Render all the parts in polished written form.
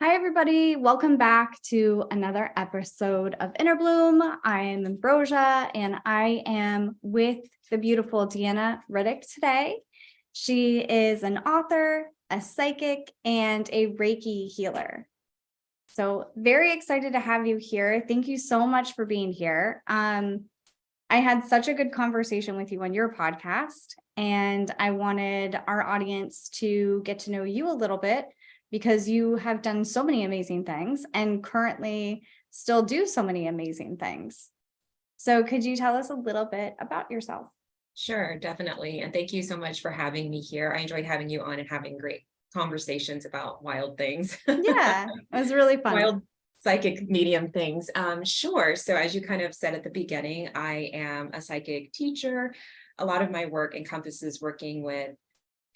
Hi, everybody. Welcome back to another episode of Innerbloom. I am Ambrosia, and I am with the beautiful Deanna Riddick today. She is an author, a psychic, and a Reiki healer. So very excited to have you here. Thank you so much for being here. I had such a good conversation with you on your podcast, and I wanted our audience to get to know you a little bit because you have done so many amazing things and currently still do so many amazing things. So could you tell us a little bit about yourself? Sure, definitely. And thank you so much for having me here. I enjoyed having you on and having great conversations about wild things. Yeah, it was really fun. Wild psychic medium things. Sure. So as you kind of said at the beginning, I am a psychic teacher. A lot of my work encompasses working with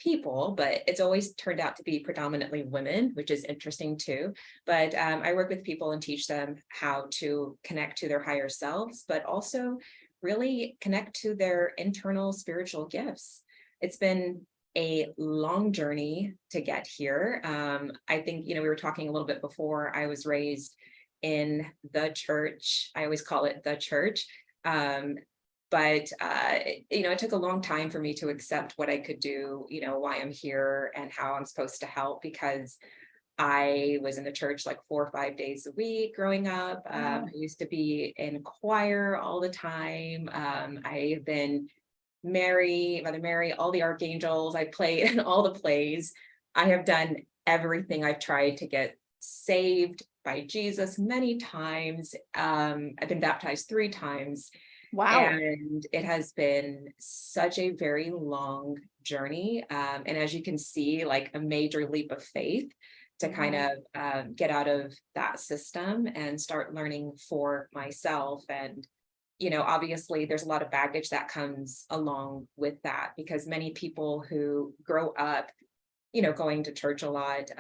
people, but it's always turned out to be predominantly women, which is interesting too. But I work with people and teach them how to connect to their higher selves, but also really connect to their internal spiritual gifts. It's been a long journey to get here. I think, we were talking a little bit before. I was raised in the church. I always call it the church. But it took a long time for me to accept what I could do, why I'm here and how I'm supposed to help, because I was in the church like 4 or 5 days a week growing up. Wow. I used to be in choir all the time. I've been Mother Mary, all the archangels. I played in all the plays. I have done everything. I've tried to get saved by Jesus many times. I've been baptized 3 times. Wow. And it has been such a very long journey. And as you can see, like a major leap of faith to kind of get out of that system and start learning for myself. And, obviously there's a lot of baggage that comes along with that, because many people who grow up, going to church a lot,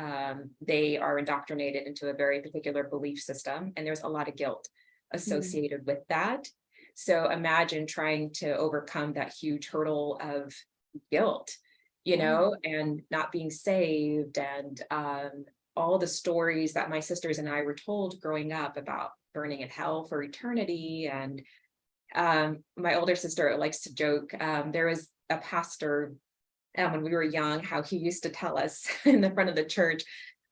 they are indoctrinated into a very particular belief system. And there's a lot of guilt associated with that. So imagine trying to overcome that huge hurdle of guilt, and not being saved, and all the stories that my sisters and I were told growing up about burning in hell for eternity. And my older sister likes to joke. There was a pastor when we were young, how he used to tell us in the front of the church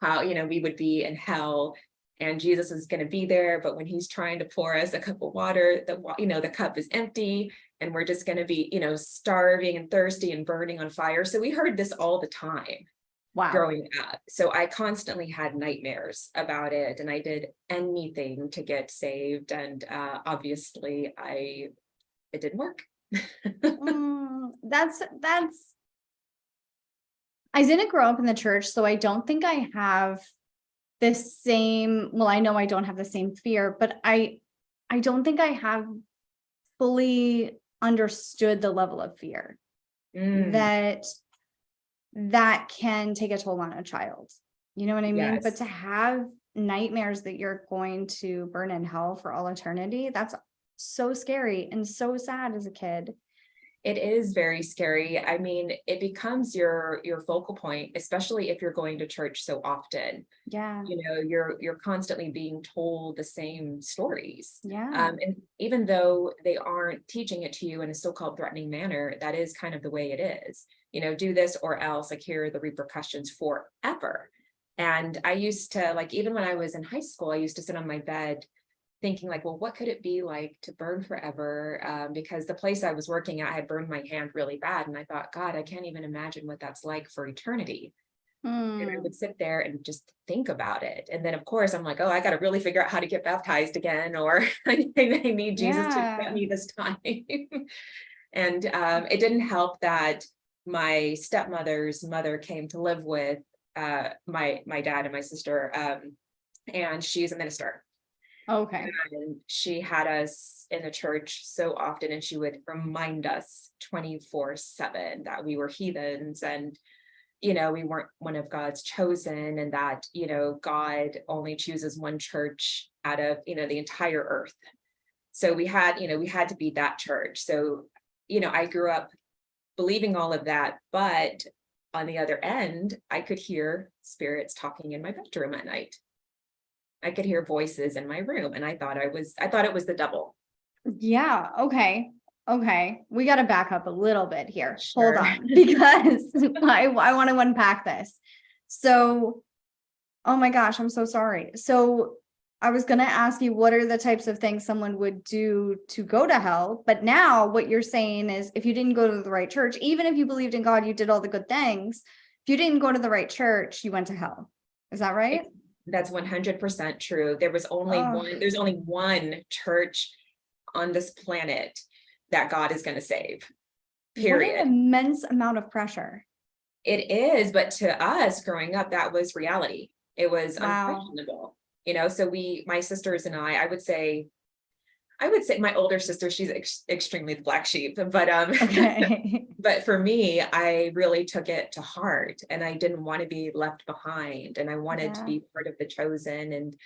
how, we would be in hell and Jesus is going to be there. But when he's trying to pour us a cup of water, the cup is empty and we're just going to be, starving and thirsty and burning on fire. So we heard this all the time. Wow. Growing up. So I constantly had nightmares about it, and I did anything to get saved. And obviously it didn't work. That's I didn't grow up in the church, so I don't think I have the same, well, I know I don't have the same fear, but I don't think I have fully understood the level of fear that can take a toll on a child. You know what I mean? Yes. But to have nightmares that you're going to burn in hell for all eternity, that's so scary and so sad as a kid. It is very scary. I mean, it becomes your focal point, especially if you're going to church so often. Yeah. You're constantly being told the same stories. Yeah. And even though they aren't teaching it to you in a so-called threatening manner, that is kind of the way it is. Do this or else, like, here are the repercussions forever. And I used to, like, even when I was in high school, I used to sit on my bed thinking, like, well, what could it be like to burn forever? Because the place I was working at, I had burned my hand really bad. And I thought, God, I can't even imagine what that's like for eternity. And I would sit there and just think about it. And then, of course, I'm like, oh, I got to really figure out how to get baptized again, or I need Jesus to accept me this time. And it didn't help that my stepmother's mother came to live with my dad and my sister, and she's a minister. Okay. And she had us in the church so often, and she would remind us 24/7 that we were heathens, and we weren't one of God's chosen, and that God only chooses one church out of the entire earth. So we had to be that church. So I grew up believing all of that, but on the other end, I could hear spirits talking in my bedroom at night. I could hear voices in my room, and I thought it was the devil. Yeah. Okay. Okay. We got to back up a little bit here. Hold Sure. on, because I want to unpack this. So, oh my gosh, I'm so sorry. So I was going to ask you, what are the types of things someone would do to go to hell? But now what you're saying is, if you didn't go to the right church, even if you believed in God, you did all the good things. If you didn't go to the right church, you went to hell. Is that right? That's 100% true. There's only one church on this planet that God is going to save. What an Period. immense amount of pressure. It is, but to us growing up, that was reality. It was unquestionable. So my sisters and I would say my older sister, she's extremely the black sheep, but Okay. but for me, I really took it to heart, and I didn't want to be left behind, and I wanted to be part of the chosen. And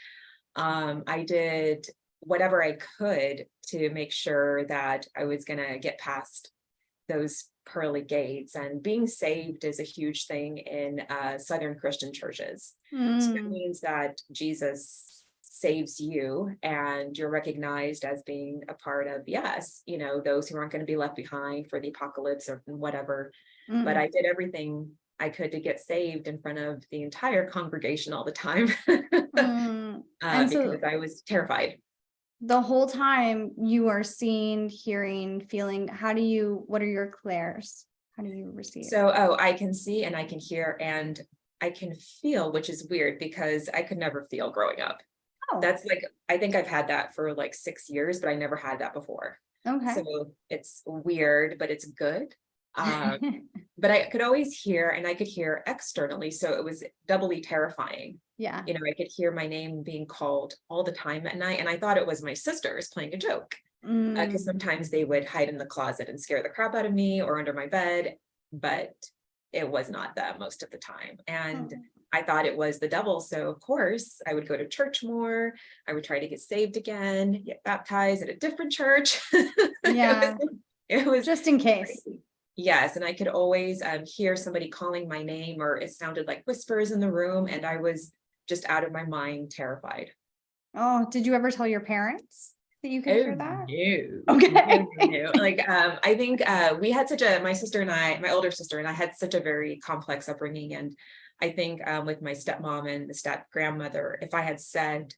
I did whatever I could to make sure that I was going to get past those pearly gates. And being saved is a huge thing in Southern Christian churches. So it means that Jesus saves you, and you're recognized as being a part of, yes, those who aren't going to be left behind for the apocalypse or whatever. But I did everything I could to get saved in front of the entire congregation all the time. And so because I was terrified. the whole time you are seeing, hearing, feeling, what are your clairs? How do you receive? So, I can see and I can hear and I can feel, which is weird because I could never feel growing up. Oh, That's like, I think I've had that for like 6 years, but I never had that before. okay. So it's weird, but it's good. But I could always hear, and I could hear externally. So it was doubly terrifying. Yeah. I could hear my name being called all the time at night. And I thought it was my sisters playing a joke. Because sometimes they would hide in the closet and scare the crap out of me or under my bed, but it was not that most of the time. And I thought it was the devil. So of course I would go to church more. I would try to get saved again, get baptized at a different church. Yeah. it was just in case. crazy. Yes. And I could always hear somebody calling my name, or it sounded like whispers in the room. And I was just out of my mind, terrified. Oh, did you ever tell your parents that you could hear that? No. Okay. No. Like, I think we had my sister and I, my older sister and I had such a very complex upbringing. And I think with my stepmom and the step grandmother, if I had said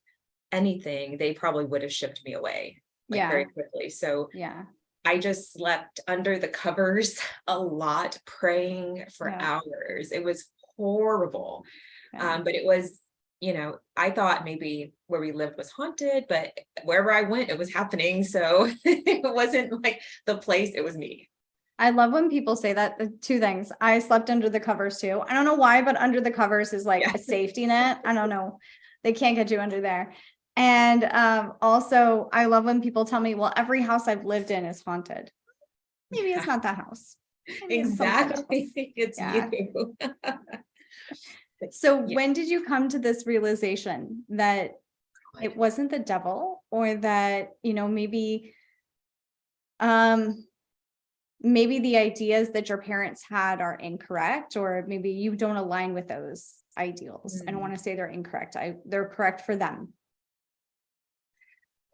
anything, they probably would have shipped me away very quickly. So I just slept under the covers a lot, praying for hours. It was horrible. But it was, I thought maybe where we lived was haunted, but wherever I went, it was happening. So it wasn't like the place, it was me. I love when people say that. The two things. I slept under the covers too. I don't know why, but under the covers is like a safety net. I don't know. They can't get you under there. And also, I love when people tell me, well, every house I've lived in is haunted. Maybe it's not that house. Maybe Exactly. It's you. So when did you come to this realization that it wasn't the devil, or that, maybe the ideas that your parents had are incorrect, or maybe you don't align with those ideals? I don't want to say they're incorrect. They're correct for them.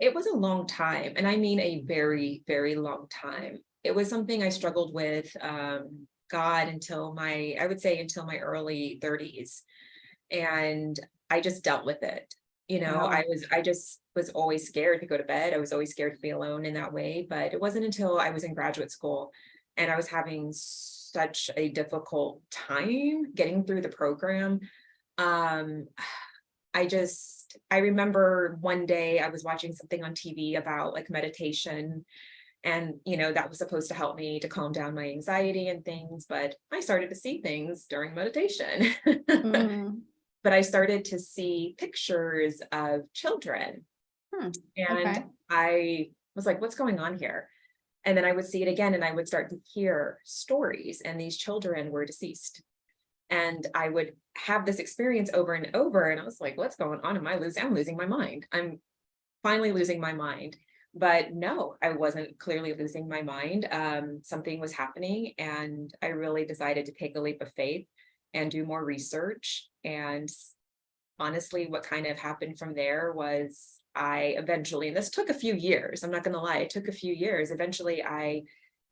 It was a long time, and I mean a very, very long time. It was something I struggled with God until my early 30s. And I just dealt with it. I just was always scared to go to bed. I was always scared to be alone in that way. But it wasn't until I was in graduate school and I was having such a difficult time getting through the program. I remember one day I was watching something on TV about like meditation, and that was supposed to help me to calm down my anxiety and things, but I started to see things during meditation. But I started to see pictures of children, and I was like, what's going on here? And then I would see it again, and I would start to hear stories, and these children were deceased. And I would have this experience over and over. And I was like, what's going on? I'm losing my mind. I'm finally losing my mind. But no, I wasn't clearly losing my mind. Something was happening, and I really decided to take a leap of faith and do more research. And honestly, what kind of happened from there was I eventually, and this took a few years, I'm not going to lie, it took a few years. Eventually, I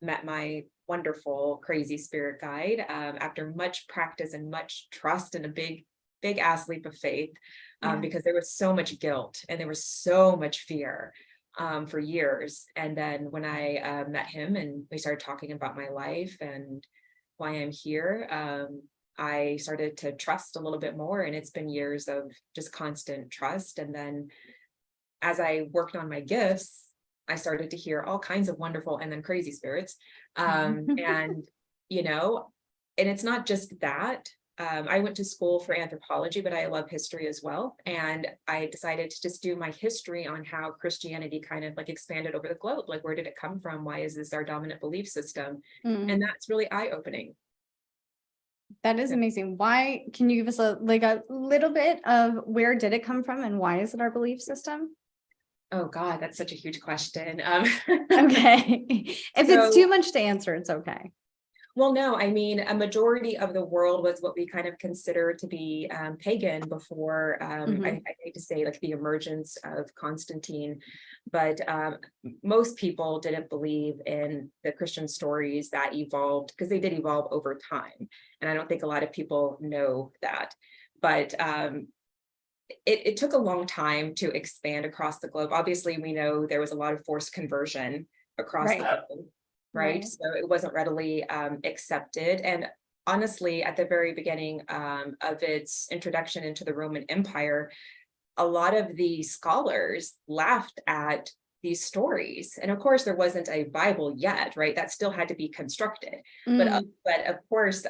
met my wonderful, crazy spirit guide after much practice and much trust and a big ass leap of faith, Yeah. because there was so much guilt and there was so much fear for years. And then when I met him and we started talking about my life and why I'm here, I started to trust a little bit more. And it's been years of just constant trust. And then as I worked on my gifts, I started to hear all kinds of wonderful and then crazy spirits. And, you know, and it's not just that. I went to school for anthropology, but I love history as well. And I decided to just do my history on how Christianity kind of like expanded over the globe. Like, where did it come from? Why is this our dominant belief system? Mm. And that's really eye-opening. That is So, amazing. Why, can you give us a little bit of where did it come from and why is it our belief system? oh God, that's such a huge question. Okay. If it's too So, much to answer, it's okay. well, no, I mean, a majority of the world was what we kind of consider to be pagan before, I hate to say like the emergence of Constantine, but most people didn't believe in the Christian stories that evolved because they did evolve over time. And I don't think a lot of people know that. But it took a long time to expand across the globe. Obviously, we know there was a lot of forced conversion across the Right. globe, right? Right. So it wasn't readily accepted. And honestly, at the very beginning of its introduction into the Roman Empire, a lot of the scholars laughed at these stories. And of course, there wasn't a Bible yet, right? That still had to be constructed. Mm. But of course,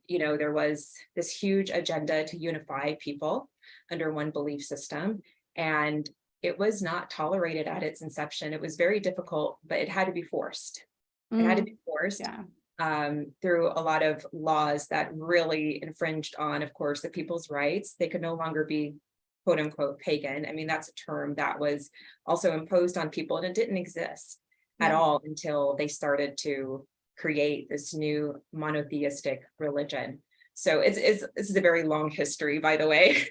you know, there was this huge agenda to unify people under one belief system. And it was not tolerated at its inception. It was very difficult, but it had to be forced. It had to Mm. be forced Yeah. through a lot of laws that really infringed on, of course, the people's rights. They could no longer be quote unquote pagan. I mean, that's a term that was also imposed on people, and it didn't exist at Yeah. all until they started to create this new monotheistic religion. So this is a very long history, by the way.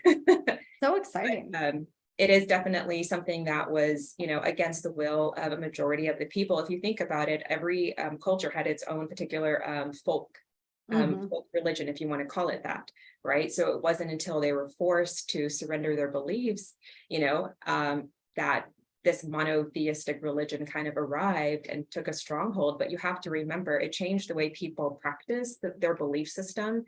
So exciting. It is definitely something that was, you know, against the will of a majority of the people. If you think about it, every culture had its own particular folk religion, if you want to call it that, right? So it wasn't until they were forced to surrender their beliefs, you know, that this monotheistic religion kind of arrived and took a stronghold. But you have to remember, it changed the way people practice their belief system.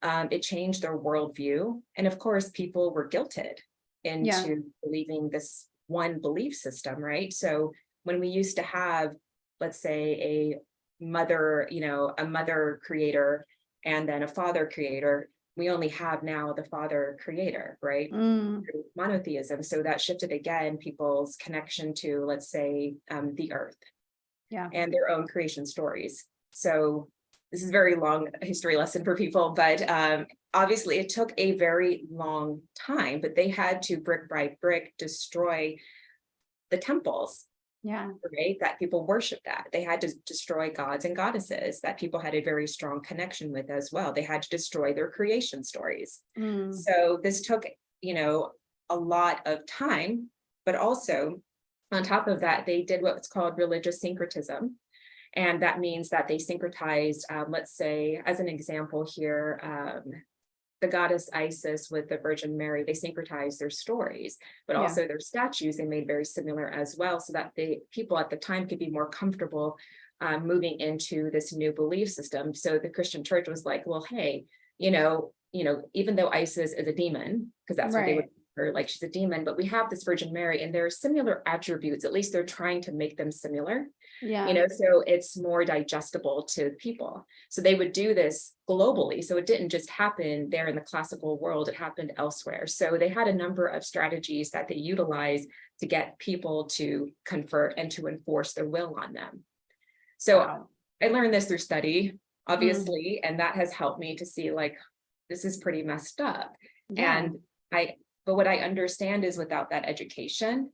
It changed their worldview. And of course, people were guilted Yeah. into believing this one belief system, right? So when we used to have, let's say, a mother, you know, a mother creator and then a father creator, we only have now the father creator, right? Mm. Through monotheism. So that shifted again people's connection to, let's say, the earth Yeah. and their own creation stories. So this is a very long history lesson for people, but obviously it took a very long time, but they had to brick by brick destroy the temples, Yeah. right, that people worshiped at. They had to destroy gods and goddesses that people had a very strong connection with as well. They had to destroy their creation stories. Mm. So this took, you know, a lot of time, but also on top of that, they did what's called religious syncretism. And that means that they syncretized, let's say, as an example here, the goddess Isis with the Virgin Mary, they syncretized their stories, but Yeah. also their statues, they made very similar as well, so that the people at the time could be more comfortable moving into this new belief system. So the Christian church was like, well, hey, even though Isis is a demon, because that's what they would Right. her, like she's a demon, but we have this Virgin Mary and there are similar attributes, at least they're trying to make them similar. Yeah. So it's more digestible to people. So they would do this globally. So it didn't just happen there in the classical world, it happened elsewhere. So they had a number of strategies that they utilized to get people to convert and to enforce their will on them. So Wow. I learned this through study, Mm. obviously, and that has helped me to see like, this is pretty messed up. Yeah. And but what I understand is without that education,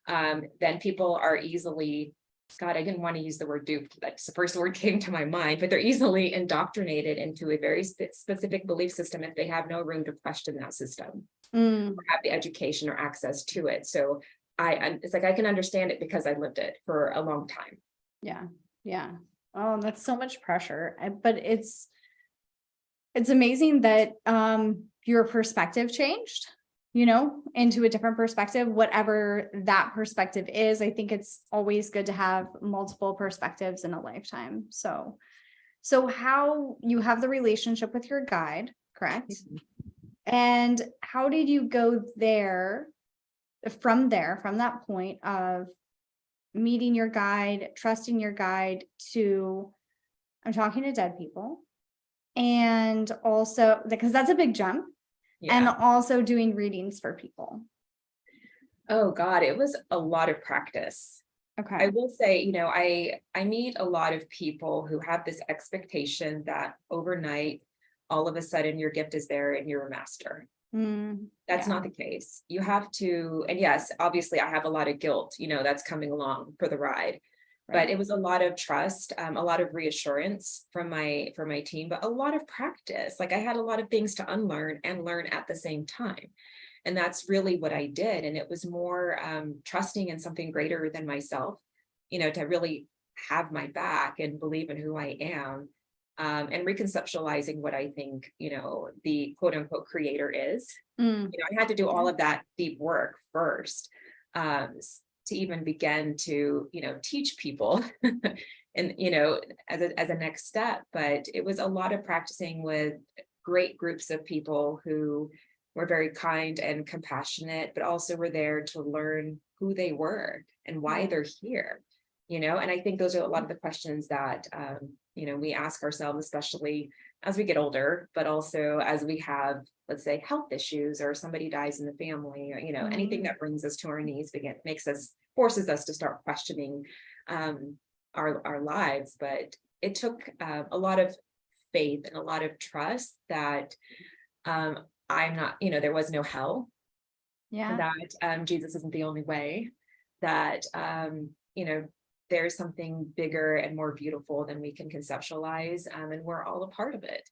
then people are easily, God, I didn't want to use the word duped. That's the first word came to my mind, but they're easily indoctrinated into a very specific belief system if they have no room to question that system Mm, or have the education or access to it. So it's like I can understand it because I lived it for a long time. yeah. Yeah. Oh, that's so much pressure. But it's amazing that your perspective changed, into a different perspective, whatever that perspective is. I think it's always good to have multiple perspectives in a lifetime. So how you have the relationship with your guide, correct? And how did you go from that point of meeting your guide, trusting your guide, to I'm talking to dead people, and also because that's a big jump, and Yeah. also doing readings for people. Oh God, it was a lot of practice. Okay. I will say, I meet a lot of people who have this expectation that overnight, all of a sudden your gift is there and you're a master. That's Yeah. not the case. You have to, and yes, obviously I have a lot of guilt, that's coming along for the ride. But Right. it was a lot of trust, a lot of reassurance from my team, but a lot of practice. Like I had a lot of things to unlearn and learn at the same time. And that's really what I did. And it was more trusting in something greater than myself, to really have my back and believe in who I am, and reconceptualizing what I think, the quote unquote creator is. Mm, I had to do all of that deep work first, to even begin to, teach people and, as a next step. But it was a lot of practicing with great groups of people who were very kind and compassionate, but also were there to learn who they were and why they're here, and I think those are a lot of the questions that, we ask ourselves, especially as we get older, but also as we have, let's say, health issues or somebody dies in the family, or, anything that brings us to our knees, forces us to start questioning our lives. But it took a lot of faith and a lot of trust that I'm not, there was no hell, yeah. that Jesus isn't the only way, that, there's something bigger and more beautiful than we can conceptualize, and we're all a part of it.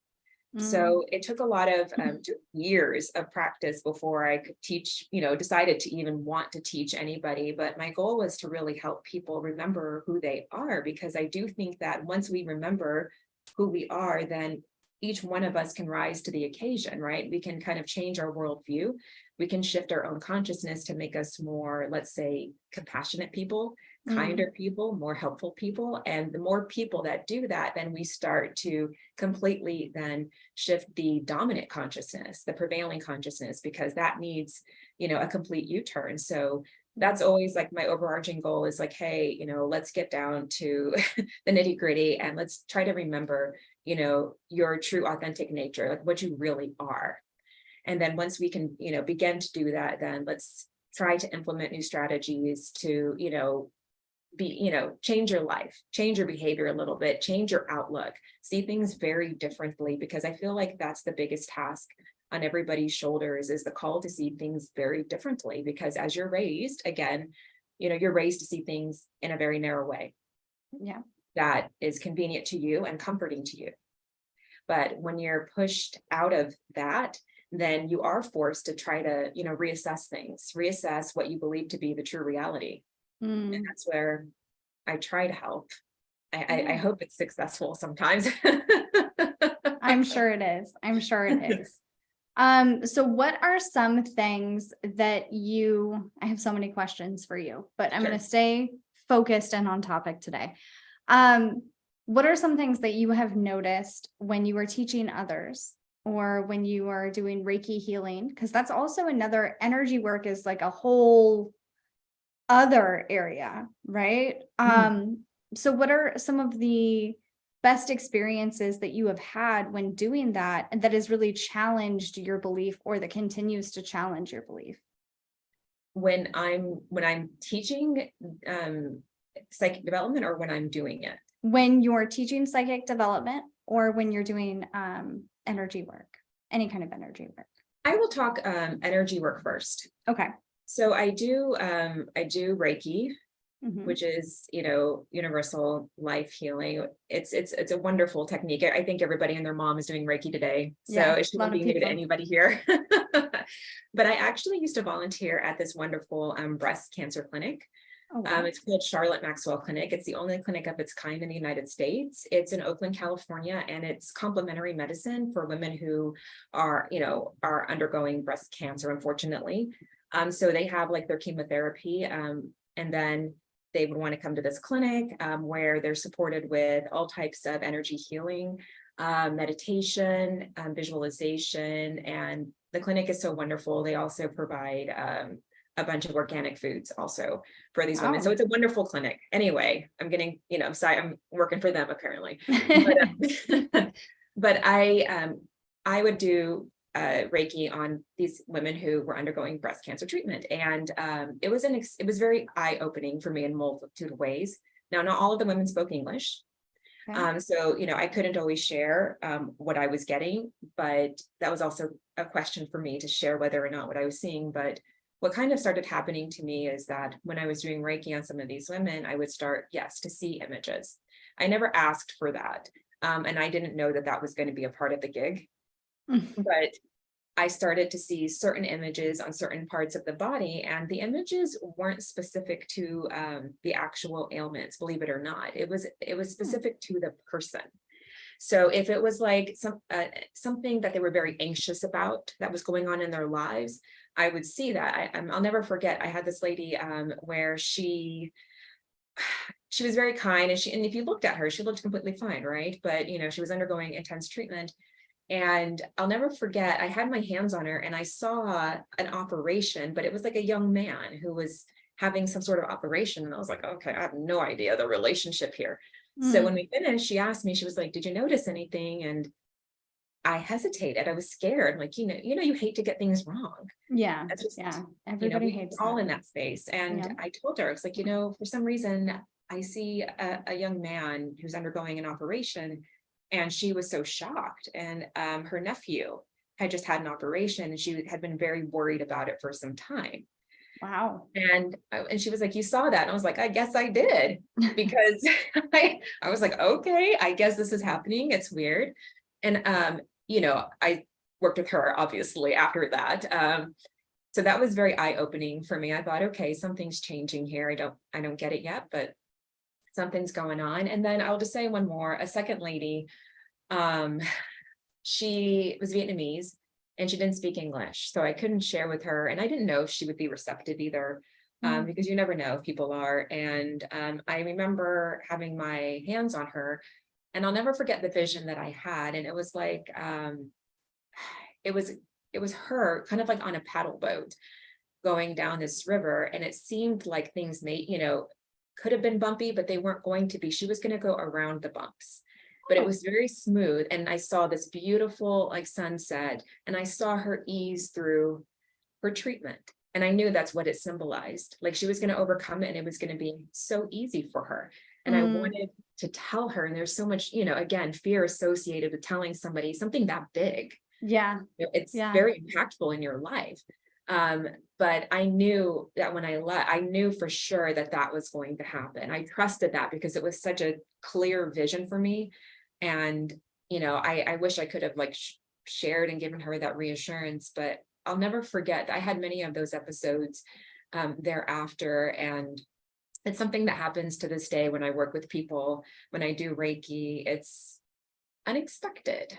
Mm, So it took a lot of 2 years of practice before I could teach, decided to even want to teach anybody. But my goal was to really help people remember who they are, because I do think that once we remember who we are, then each one of us can rise to the occasion, right? We can kind of change our worldview. We can shift our own consciousness to make us more, let's say, compassionate people, kinder people, more helpful people. And the more people that do that, then we start to completely then shift the dominant consciousness, the prevailing consciousness, because that needs, a complete U-turn. So that's always like my overarching goal is like, hey, let's get down to the nitty gritty and let's try to remember, your true authentic nature, like what you really are. And then once we can, begin to do that, then let's try to implement new strategies to, change your life, change your behavior a little bit, change your outlook, see things very differently, because I feel like that's the biggest task on everybody's shoulders, is the call to see things very differently. Because as you're raised, again, you're raised to see things in a very narrow way. yeah. That is convenient to you and comforting to you. But when you're pushed out of that, then you are forced to try to, reassess things, reassess what you believe to be the true reality. And that's where I try to help. I hope it's successful sometimes. I'm sure it is. I'm sure it is. So what are some things that I have so many questions for you, but I'm going to stay focused and on topic today. What are some things that you have noticed when you are teaching others, or when you are doing Reiki healing? Because that's also another, energy work is like a whole other area, right? So what are some of the best experiences that you have had when doing that, and that has really challenged your belief, or that continues to challenge your belief? When I'm teaching psychic development, or when I'm doing it? When you're teaching psychic development, or when you're doing energy work, any kind of energy work. I will talk energy work first. Okay. So I do Reiki, Mhm. which is, universal life healing. It's a wonderful technique. I think everybody and their mom is doing Reiki today. So Yeah, it a shouldn't lot of be new to people. anybody here. But I actually used to volunteer at this wonderful breast cancer clinic. Oh, wow. It's called Charlotte Maxwell Clinic. It's the only clinic of its kind in the United States. It's in Oakland, California, and it's complementary medicine for women who are undergoing breast cancer, unfortunately. So they have like their chemotherapy, and then they would want to come to this clinic where they're supported with all types of energy healing, meditation, visualization, and the clinic is so wonderful. They also provide a bunch of organic foods also for these women. So Wow. it's a wonderful clinic. Anyway, I'm getting, I'm working for them apparently. But but I would do Reiki on these women who were undergoing breast cancer treatment. And it was very eye-opening for me in multitude of ways. Now, not all of the women spoke English. Okay. So, I couldn't always share what I was getting, but that was also a question for me to share whether or not what I was seeing. But what kind of started happening to me is that when I was doing Reiki on some of these women, I would start, yes, to see images. I never asked for that. And I didn't know that that was going to be a part of the gig, Mm. but I started to see certain images on certain parts of the body, and the images weren't specific to the actual ailments, believe it or not. It was specific to the person. So if it was like something that they were very anxious about that was going on in their lives, I would see that. I'll never forget. I had this lady where she was very kind, and if you looked at her, she looked completely fine, right? But she was undergoing intense treatment. And I'll never forget, I had my hands on her and I saw an operation, but it was like a young man who was having some sort of operation. And I was like, okay, I have no idea the relationship here. So when Mm. we finished, she asked me, she was like, did you notice anything? And I hesitated. I was scared. Like, you hate to get things wrong. Yeah. That's just, Yeah. Everybody hates we're all that. in that space. And Yeah. I told her, it's like, for some reason, I see a young man who's undergoing an operation. And she was so shocked. And her nephew had just had an operation and she had been very worried about it for some time. Wow. And she was like, you saw that? And I was like, I guess I did, because I was like, okay, I guess this is happening. It's weird. And I worked with her obviously after that. So that was very eye-opening for me. I thought, okay, something's changing here. I don't get it yet, but something's going on. And then I'll just say one more. A second lady, um, she was Vietnamese and she didn't speak English. So I couldn't share with her. And I didn't know if she would be receptive either, Mm. because you never know if people are. And I remember having my hands on her, and I'll never forget the vision that I had. And it was like, it was her kind of like on a paddle boat going down this river. And it seemed like things could have been bumpy, but they weren't going to be. She was going to go around the bumps, but it Oh, was very smooth. And I saw this beautiful like sunset, and I saw her ease through her treatment. And I knew that's what it symbolized. Like she was going to overcome it and it was going to be so easy for her. And I mm. wanted to tell her, and there's so much, again, fear associated with telling somebody something that big. Yeah. It's Yeah. very impactful in your life. But I knew that when I knew for sure that that was going to happen. I trusted that because it was such a clear vision for me. And, I wish I could have like shared and given her that reassurance, but I'll never forget. I had many of those episodes thereafter. And it's something that happens to this day when I work with people, when I do Reiki. It's unexpected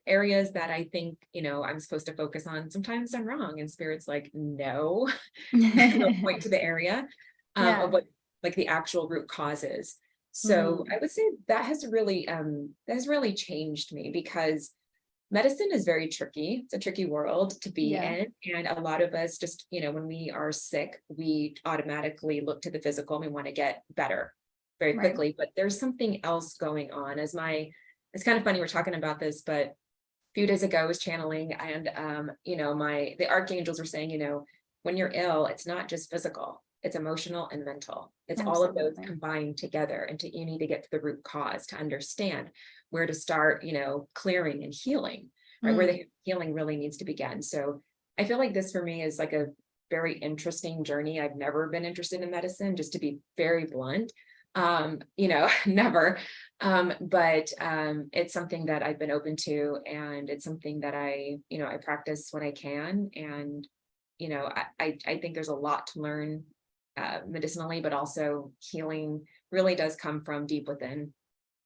areas that I think, I'm supposed to focus on. Sometimes I'm wrong, and spirit's like, no, point to the area of Yeah. what like the actual root causes. So Mm. I would say that has really changed me, because medicine is very tricky. It's a tricky world to be Yeah. in. And a lot of us just, when we are sick, we automatically look to the physical and we want to get better very Right. quickly. But there's something else going on. It's kind of funny we're talking about this, but a few days ago I was channeling, and the archangels were saying, when you're ill, it's not just physical, it's emotional and mental. It's all of those Absolutely. combined together. And you need to get to the root cause to understand where to start, clearing and healing, right? Where Mm. the healing really needs to begin. So I feel like this for me is like a very interesting journey. I've never been interested in medicine, just to be very blunt. Never. But it's something that I've been open to, and it's something that I practice when I can. And, I think there's a lot to learn medicinally, but also healing really does come from deep within.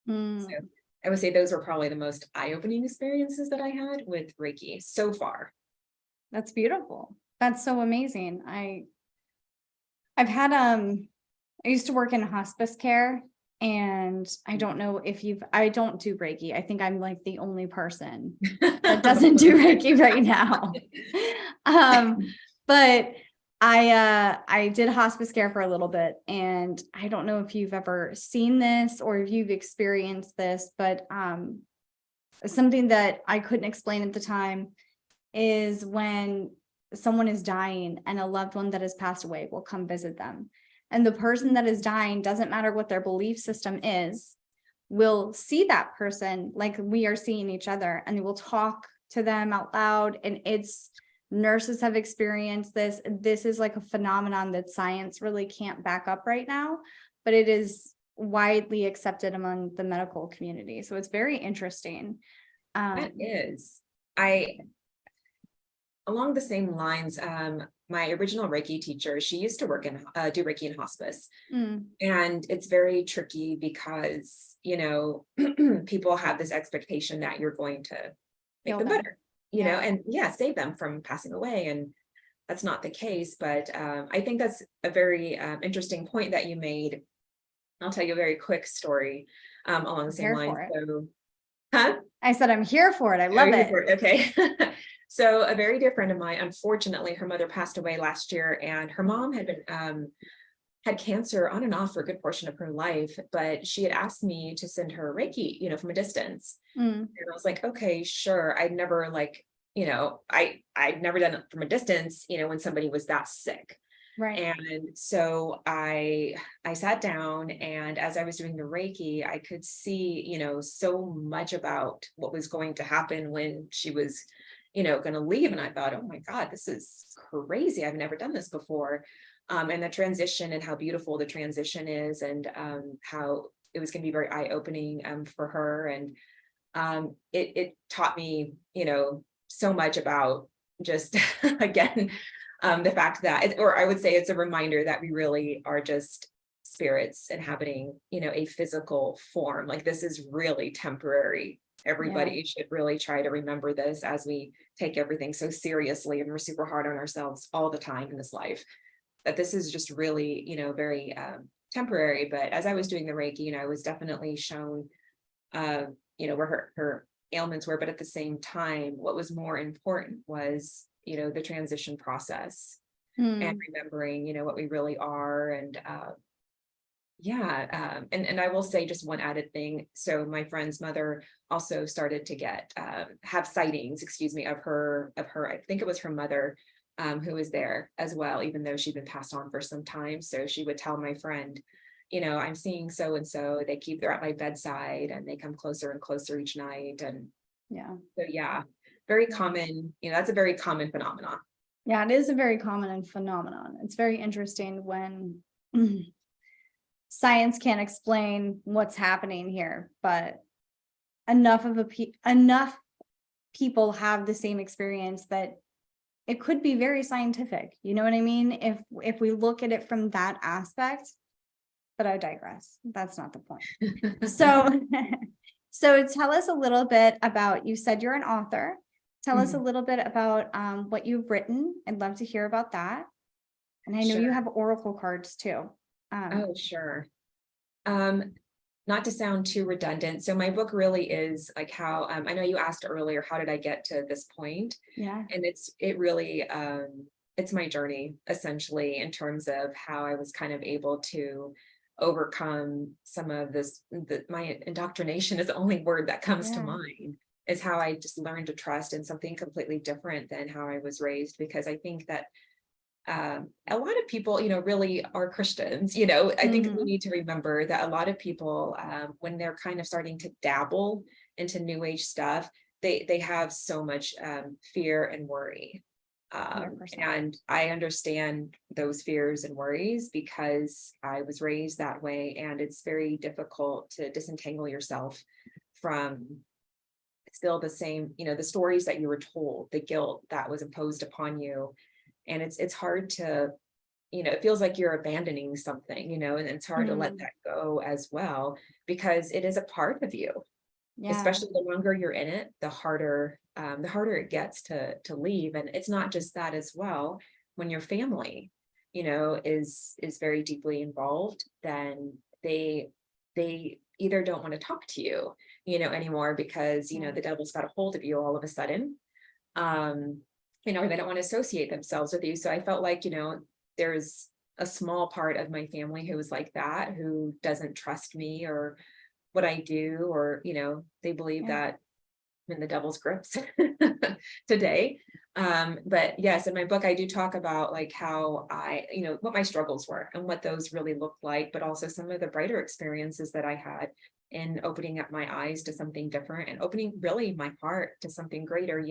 So Mm, I would say those were probably the most eye-opening experiences that I had with Reiki so far. that's beautiful. That's so amazing. I've had I used to work in hospice care, and I don't know if I don't do Reiki. I think I'm like the only person that doesn't do Reiki right now. But I did hospice care for a little bit, and I don't know if you've ever seen this or if you've experienced this, but something that I couldn't explain at the time is when someone is dying and a loved one that has passed away will come visit them. And the person that is dying, doesn't matter what their belief system is, will see that person like we are seeing each other, and they will talk to them out loud. And nurses have experienced this. This is like a phenomenon that science really can't back up right now, but it is widely accepted among the medical community. So it's very interesting. That is. I Along the same lines, my original Reiki teacher, she used to do Reiki in hospice. Mm, And it's very tricky because, people have this expectation that you're going to make heal them them. better, Yeah. and save them from passing away. And that's not the case. But I think that's a very interesting point that you made. I'll tell you a very quick story along the I'm same here lines. for it. So, huh? I said, I'm here for it. I Oh, love you're it. here for it. Okay. So a very dear friend of mine, unfortunately, her mother passed away last year, and her mom had been had cancer on and off for a good portion of her life, but she had asked me to send her Reiki, from a distance. Mm, And I was like, okay, sure. I'd never I'd never done it from a distance, when somebody was that sick. right. And so I sat down, and as I was doing the Reiki, I could see, so much about what was going to happen when she was, going to leave. And I thought, oh my God, this is crazy. I've never done this before. And the transition, and how beautiful the transition is, and how it was going to be very eye-opening for her. And it taught me, so much about just, again, the fact that, or I would say it's a reminder that we really are just spirits inhabiting, a physical form. Like, this is really temporary. Everybody should really try to remember this as we take everything so seriously, and we're super hard on ourselves all the time in this life, that this is just really, very temporary. But as I was doing the Reiki, I was definitely shown, where her ailments were. But at the same time, what was more important was, the transition process, and Mm, remembering, what we really are. And and I will say just one added thing. So my friend's mother also started to have sightings, of her, I think it was her mother, who was there as well, even though she'd been passed on for some time. So she would tell my friend, I'm seeing so and so. They're at my bedside, and they come closer and closer each night. And yeah. so, very common. That's a very common phenomenon. Yeah, it is a very common phenomenon. It's very interesting when science can't explain what's happening here, but enough people have the same experience that it could be very scientific. You know what I mean? If we look at it from that aspect, but I digress. That's not the point. So, so tell us a little bit about, you said you're an author. Tell us a Mhm. little bit about what you've written. I'd love to hear about that. And I know you Sure. have oracle cards too. Oh, sure. Not to sound too redundant. So my book really is like how, I know you asked earlier, how did I get to this point? Yeah. And it's my journey, essentially, in terms of how I was kind of able to overcome some of this. My indoctrination is the only word that comes to Yeah. mind, is how I just learned to trust in something completely different than how I was raised. Because I think that a lot of people, really are Christians. I think we Mhm. need to remember that a lot of people, when they're kind of starting to dabble into new age stuff, they have so much fear and worry. 100%. And I understand those fears and worries because I was raised that way, and it's very difficult to disentangle yourself from still the same, the stories that you were told, the guilt that was imposed upon you. And it's hard to, it feels like you're abandoning something, and it's hard to let Mm, that go as well, because it is a part of you. yeah. Especially the longer you're in it, the harder it gets to leave. And it's not just that as well. When your family, is very deeply involved, then they either don't want to talk to you, anymore, because Yeah. the devil's got a hold of you all of a sudden. Um, or they don't want to associate themselves with you. So I felt like, there's a small part of my family who is like that, who doesn't trust me or what I do, or, they believe Yeah. that I'm in the devil's grips today. But yes, in my book, I do talk about like how what my struggles were and what those really looked like, but also some of the brighter experiences that I had in opening up my eyes to something different and opening really my heart to something greater.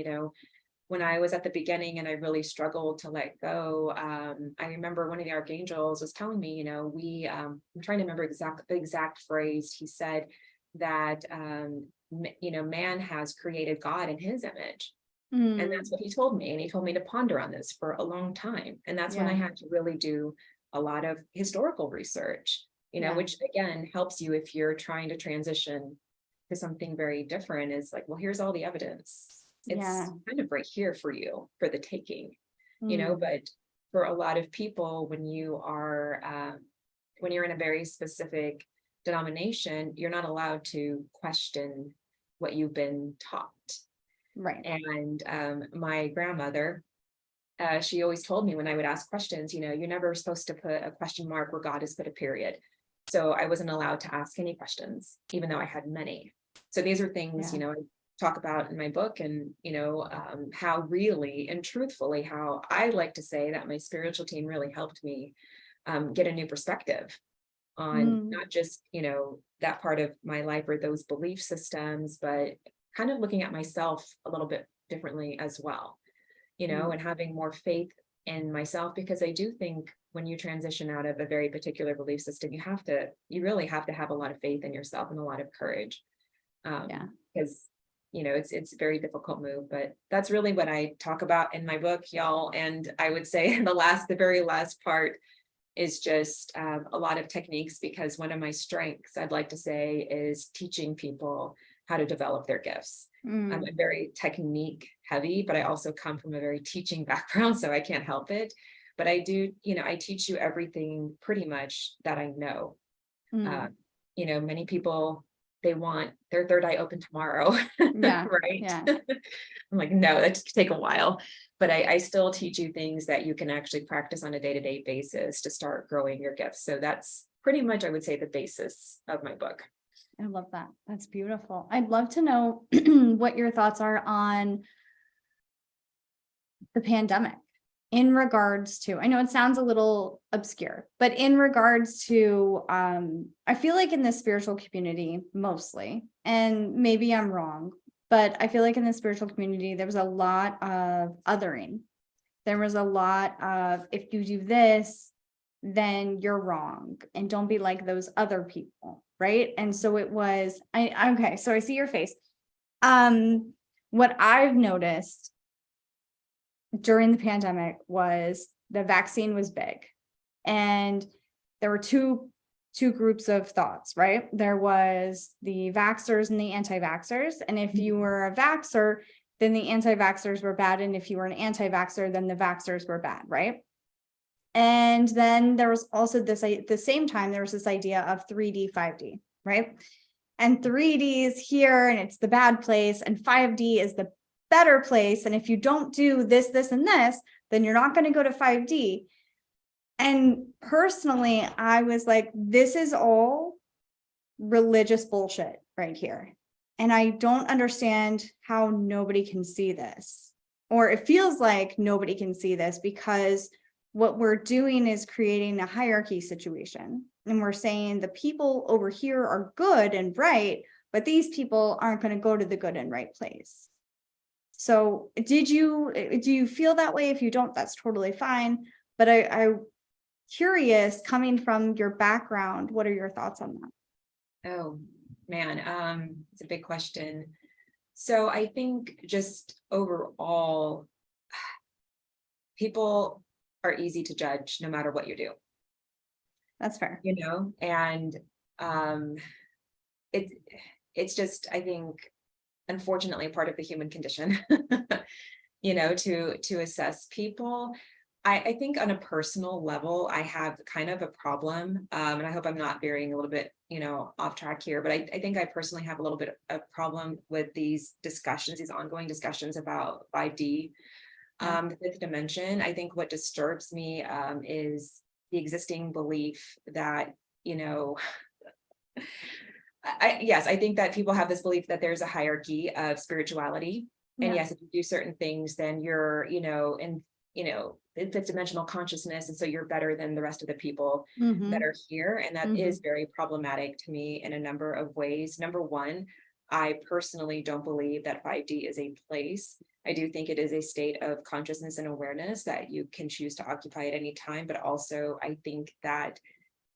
When I was at the beginning and I really struggled to let go, I remember one of the archangels was telling me, I'm trying to remember the exact phrase. He said that, man has created God in his image. And that's Mm, what he told me. And he told me to ponder on this for a long time. And that's when I yeah. had to really do a lot of historical research, Yeah. which again helps you if you're trying to transition to something very different. Is like, well, here's all the evidence. Yeah. It's kind of right here for you for the taking, Mm, but for a lot of people, when you're in a very specific denomination, you're not allowed to question what you've been taught. right. And my grandmother, she always told me when I would ask questions, you're never supposed to put a question mark where God has put a period. So I wasn't allowed to ask any questions, even though I had many. So these are things, Yeah. I talk about in my book, and, how really and truthfully, how I like to say that my spiritual team really helped me get a new perspective on Mm, not just, that part of my life or those belief systems, but kind of looking at myself a little bit differently as well, mm, and having more faith in myself, because I do think when you transition out of a very particular belief system, you really have to have a lot of faith in yourself and a lot of courage. yeah. Because it's a very difficult move, but that's really what I talk about in my book, y'all. And I would say the very last part is just a lot of techniques, because one of my strengths, I'd like to say, is teaching people how to develop their gifts. I'm Mm, very technique heavy, but I also come from a very teaching background, so I can't help it. But I do, I teach you everything pretty much that I know. Uh, mm, Many people, they want their third eye open tomorrow, yeah. right? Yeah. I'm like, no, that could take a while. But I still teach you things that you can actually practice on a day-to-day basis to start growing your gifts. So that's pretty much, I would say, the basis of my book. I love that. That's beautiful. I'd love to know what your thoughts are on the pandemic in regards to, I know it sounds a little obscure, but in regards to, I feel like in the spiritual community mostly, and maybe I'm wrong, but I feel like in the spiritual community, there was a lot of othering. There was a lot of, if you do this, then you're wrong, and don't be like those other people, right? And so it was, okay, so I see your face. What I've noticed during the pandemic was the vaccine was big, and there were two groups of thoughts, right? There was the vaxxers and the anti-vaxxers, and if you were a vaxxer, then the anti-vaxxers were bad, and if you were an anti-vaxxer, then the vaxxers were bad, right? And then there was also this, at the same time, there was this idea of 3D, 5D, right? And 3D is here and it's the bad place, and 5D is the better place. And if you don't do this, this, and this, then you're not going to go to 5D. And personally, I was like, this is all religious bullshit right here. And I don't understand how nobody can see this, or it feels like nobody can see this, because what we're doing is creating a hierarchy situation. And we're saying the people over here are good and right, but these people aren't going to go to the good and right place. So do you feel that way? If you don't, that's totally fine. But I'm curious, coming from your background, what are your thoughts on that? Oh, man, it's a big question. So I think just overall, people are easy to judge no matter what you do, That's fair. and um, it's it's just, I think, unfortunately, part of the human condition, to assess people. I think on a personal level, I have kind of a problem, and I hope I'm not veering a little bit, off track here, but I think I personally have a little bit of problem with these discussions, these ongoing discussions about 5D, Yeah. the fifth dimension. I think what disturbs me is the existing belief that, you know, yes, I think that people have this belief that there's a hierarchy of spirituality. And Yeah. yes, if you do certain things, then you're, in fifth dimensional consciousness. And so you're better than the rest of the people that Mm-hmm. are here. And that Mm-hmm. is very problematic to me in a number of ways. Number one, I personally don't believe that 5D is a place. I do think it is a state of consciousness and awareness that you can choose to occupy at any time. But also, I think that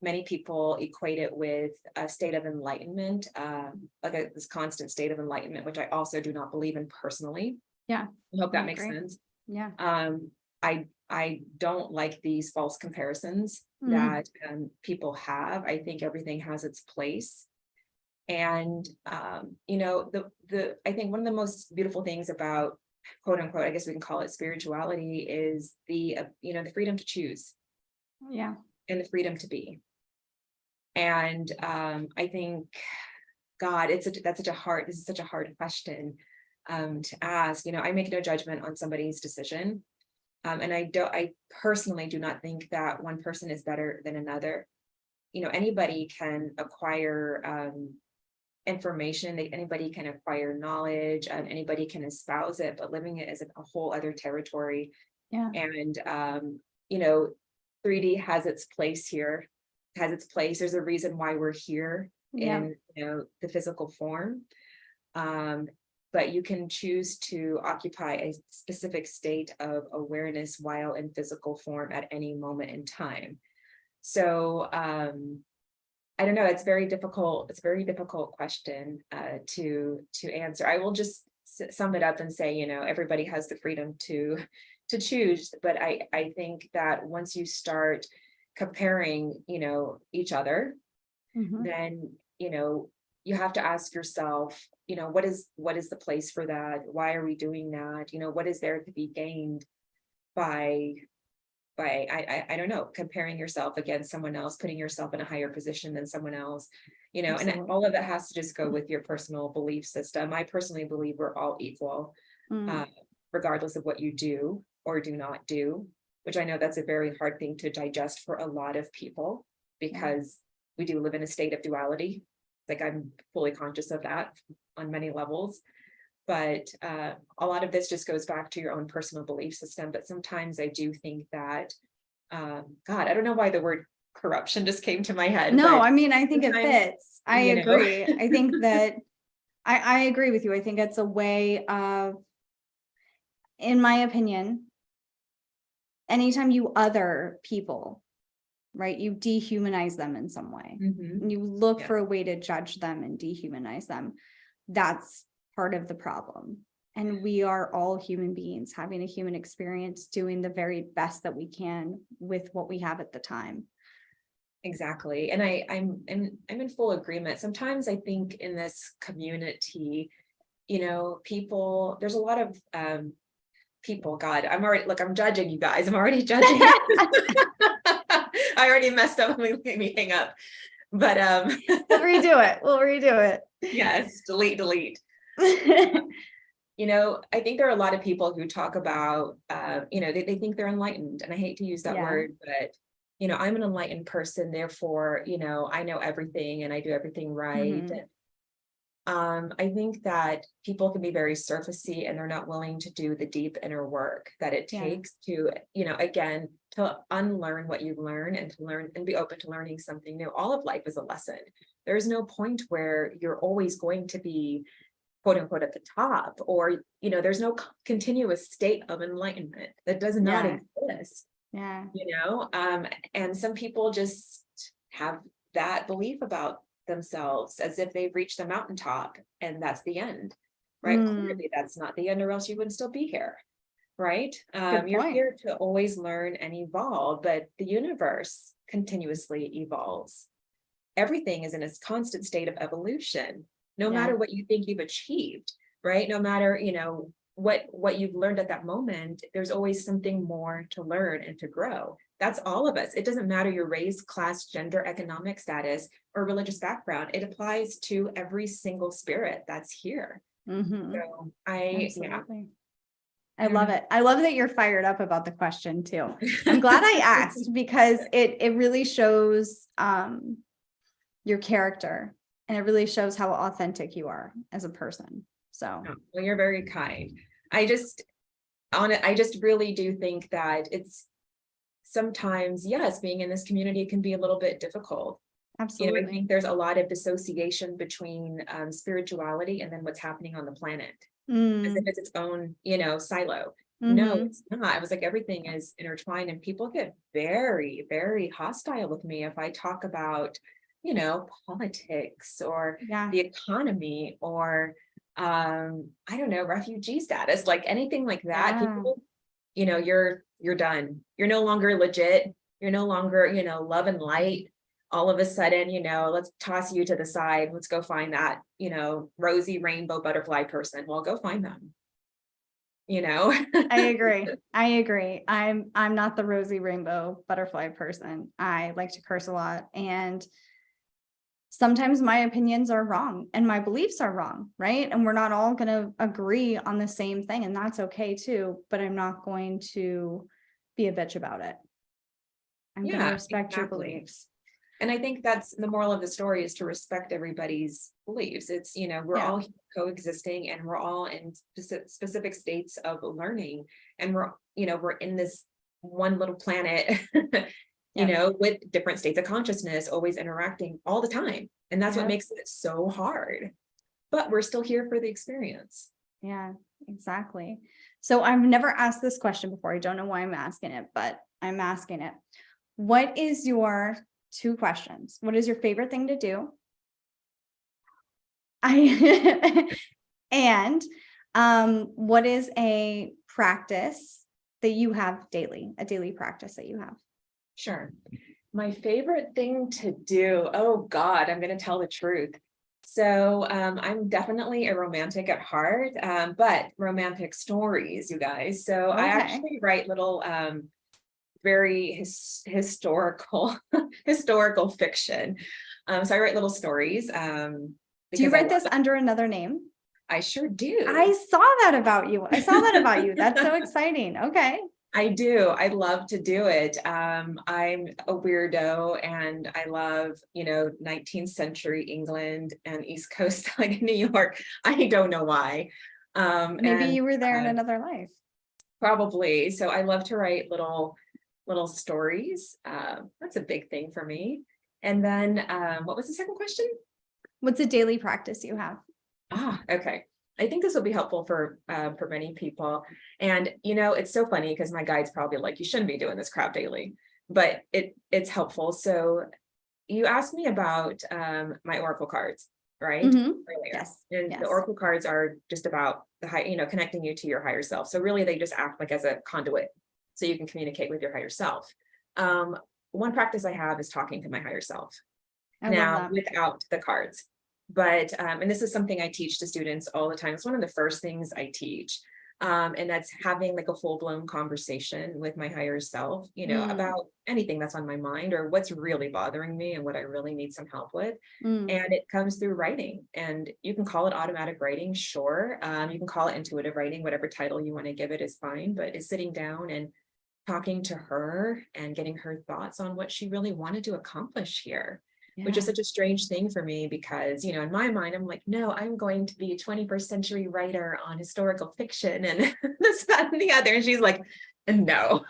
many people equate it with a state of enlightenment, this constant state of enlightenment, which I also do not believe in personally. Yeah. I hope I that makes agree. sense. Yeah. Um, I don't like these false comparisons Mm. that people have. I think everything has its place. And the I think one of the most beautiful things about, quote unquote, I guess we can call it spirituality, is the freedom to choose Yeah. and the freedom to be. And I think, God, this is such a hard question to ask. I make no judgment on somebody's decision. And I personally do not think that one person is better than another. Anybody can acquire information, anybody can acquire knowledge, and anybody can espouse it, but living it is a whole other territory. Yeah. And, you know, 3D has its place here, has its place. There's a reason why we're here Yeah. in, the physical form. But you can choose to occupy a specific state of awareness while in physical form at any moment in time. So I don't know. It's very difficult. It's a very difficult question to answer. I will just sum it up and say, everybody has the freedom to choose. But I think that once you start comparing, each other, Mm-hmm. then you have to ask yourself, what is the place for that? Why are we doing that? What is there to be gained by I don't know, comparing yourself against someone else, putting yourself in a higher position than someone else, and Absolutely. all of that has to just go with your personal belief system. I personally believe we're all equal, Mm. uh, regardless of what you do or do not do, which I know that's a very hard thing to digest for a lot of people, Yeah. because we do live in a state of duality. Like, I'm fully conscious of that on many levels. But a lot of this just goes back to your own personal belief system. But sometimes I do think that, God, I don't know why the word corruption just came to my head, No, but I mean, I think it sometimes, fits. I you know, agree. I think that I agree with you. I think it's a way of, in my opinion, anytime you other people, right, you dehumanize them in some way. Mhm. And you look Yeah, for a way to judge them and dehumanize them. That's part of the problem. And we are all human beings having a human experience, doing the very best that we can with what we have at the time. exactly. And I'm in full agreement. Sometimes I think in this community, people, there's a lot of people, God, I'm judging you guys. I'm already judging. I already messed up. Let me hang up. But We'll redo it. We'll redo yes, delete. it. I think there are a lot of people who talk about, they think they're enlightened. And I hate to use that Yeah. word, but, I'm an enlightened person. Therefore, I know everything and I do everything right. Mhm. I think that people can be very surfacey and they're not willing to do the deep inner work that it Yeah. takes to, again, to unlearn what you learn and to learn and be open to learning something new. All of life is a lesson. There's no point where you're always going to be, quote unquote at the top, or, there's no continuous state of enlightenment. That does not Yeah. exist, Yeah. and some people just have that belief about themselves as if they've reached the mountaintop and that's the end, right? Clearly that's not the end, or else you wouldn't still be here, right? Good You're point. here to always learn and evolve, but the universe continuously evolves. Everything is in a constant state of evolution, no matter what you think you've achieved, right? No matter, what you've learned at that moment, there's always something more to learn and to grow. That's all of us. It doesn't matter your race, class, gender, economic status, or religious background. It applies to every single spirit that's here. So Absolutely. I don't love know. it. I love that you're fired up about the question too. I'm glad I asked, because it really shows your character, and it really shows how authentic you are as a person. So Well, you're very kind. I just really do think that it's sometimes, yes, being in this community can be a little bit difficult. I absolutely. think there's a lot of dissociation between spirituality and then what's happening on the planet, as if it's its own, silo. No, it's not. I was like, everything is intertwined, and people get very, very hostile with me if I talk about, politics or Yeah. the economy, or I don't know, refugee status, like anything like that. Yeah. People, you're done. You're no longer legit. You're no longer, love and light. All of a sudden, let's toss you to the side. Let's go find that, rosy rainbow butterfly person. Well, go find them. I agree. I agree. I'm not the rosy rainbow butterfly person. I like to curse a lot, and sometimes my opinions are wrong and my beliefs are wrong, right? And we're not all going to agree on the same thing, and that's okay too, but I'm not going to be a bitch about it. I'm going to respect your beliefs. And I think that's the moral of the story, is to respect everybody's beliefs. It's, we're all coexisting, and we're all in specific states of learning. And we're in this one little planet, with different states of consciousness, always interacting all the time. And that's what makes it so hard. But we're still here for the experience. Yeah, exactly. So I've never asked this question before. I don't know why I'm asking it, but I'm asking it. What is your two questions? What is your favorite thing to do? And what is a practice that you have daily, a daily practice that you have? Sure. My favorite thing to do, oh God, I'm going to tell the truth. So I'm definitely a romantic at heart, but romantic stories, you guys. So I actually write little very historical fiction. So I write little stories. Do you write this under another name? I sure do. I saw that about you. That's so exciting. Okay. I do. I love to do it. I'm a weirdo, and I love, 19th century England and East Coast, like New York. I don't know why. Maybe you were there in another life. Probably. So I love to write little stories. That's a big thing for me. And then what was the second question? What's a daily practice you have? Okay. I think this will be helpful for many people. And, it's so funny because my guide's probably like, you shouldn't be doing this crap daily, but it's helpful. So you asked me about my Oracle cards, right? Earlier. Yes. And the Oracle cards are just about the high, connecting you to your higher self. So really they just act like as a conduit, so you can communicate with your higher self. One practice I have is talking to my higher self. Now without the cards. But, and this is something I teach to students all the time. It's one of the first things I teach. And that's having like a full-blown conversation with my higher self, about anything that's on my mind or what's really bothering me and what I really need some help with. And it comes through writing, and you can call it automatic writing. Sure. You can call it intuitive writing, whatever title you want to give it is fine, but it's sitting down and talking to her and getting her thoughts on what she really wanted to accomplish here. Which is such a strange thing for me because, in my mind, I'm like, no, I'm going to be a 21st century writer on historical fiction and this, that, and the other. And she's like, no.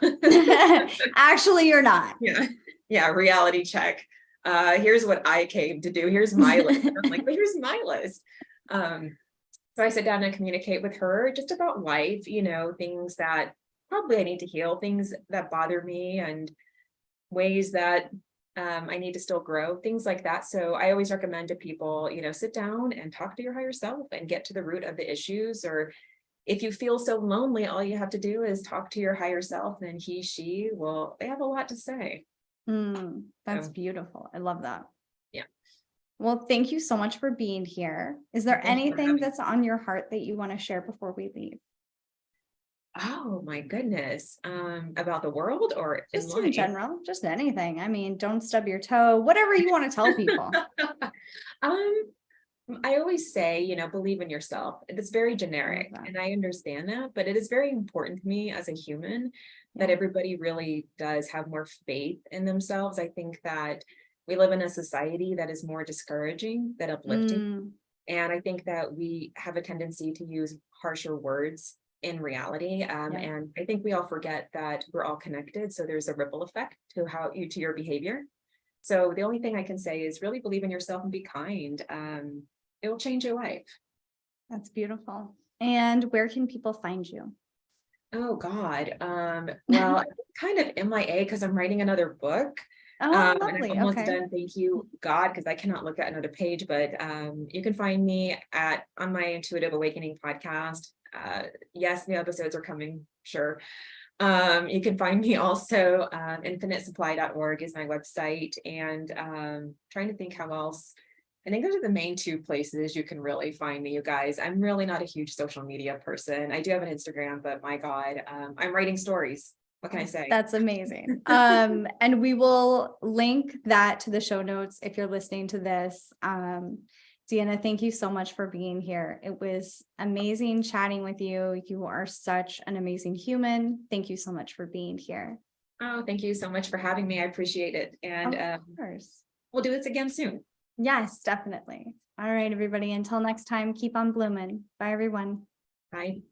Actually, you're not. Yeah. Reality check. Here's what I came to do. Here's my list. And I'm like, but here's my list. So I sit down and communicate with her just about life, things that probably I need to heal, things that bother me, and ways that I need to still grow, things like that. So I always recommend to people, sit down and talk to your higher self and get to the root of the issues. Or if you feel so lonely, all you have to do is talk to your higher self, and they have a lot to say. That's So, beautiful. I love that. yeah. Well, thank you so much for being here. Is there Thank you for anything having me. that's on your heart that you want to share before we leave? Oh my goodness. About the world or in Just in life? general, just anything. I mean, don't stub your toe, whatever you want to tell people. Um, I always say, believe in yourself. It's very I love generic, that. and I understand that, but it is very important to me as a human that Yeah. everybody really does have more faith in themselves. I think that we live in a society that is more discouraging than uplifting. Mm, And I think that we have a tendency to use harsher words in reality. yeah. And I think we all forget that we're all connected. So there's a ripple effect to your behavior. So the only thing I can say is really believe in yourself and be kind. It will change your life. That's beautiful. And where can people find you? Oh God. Well, I'm kind of MIA because I'm writing another book. Oh, And I'm lovely. almost Okay. done. Thank you, God, because I cannot look at another page. But you can find me on my Intuitive Awakening podcast. Yes, new episodes are coming, sure. You can find me also, infinitesupply.org is my website, and trying to think how else. I think those are the main two places you can really find me, you guys. I'm really not a huge social media person. I do have an Instagram, but my God, I'm writing stories. What can I say? That's amazing. And we will link that to the show notes if you're listening to this. Deanna, thank you so much for being here. It was amazing chatting with you. You are such an amazing human. Thank you so much for being here. Oh, thank you so much for having me. I appreciate it. And Of course. we'll do this again soon. Yes, definitely. All right, everybody. Until next time, keep on blooming. Bye, everyone. Bye.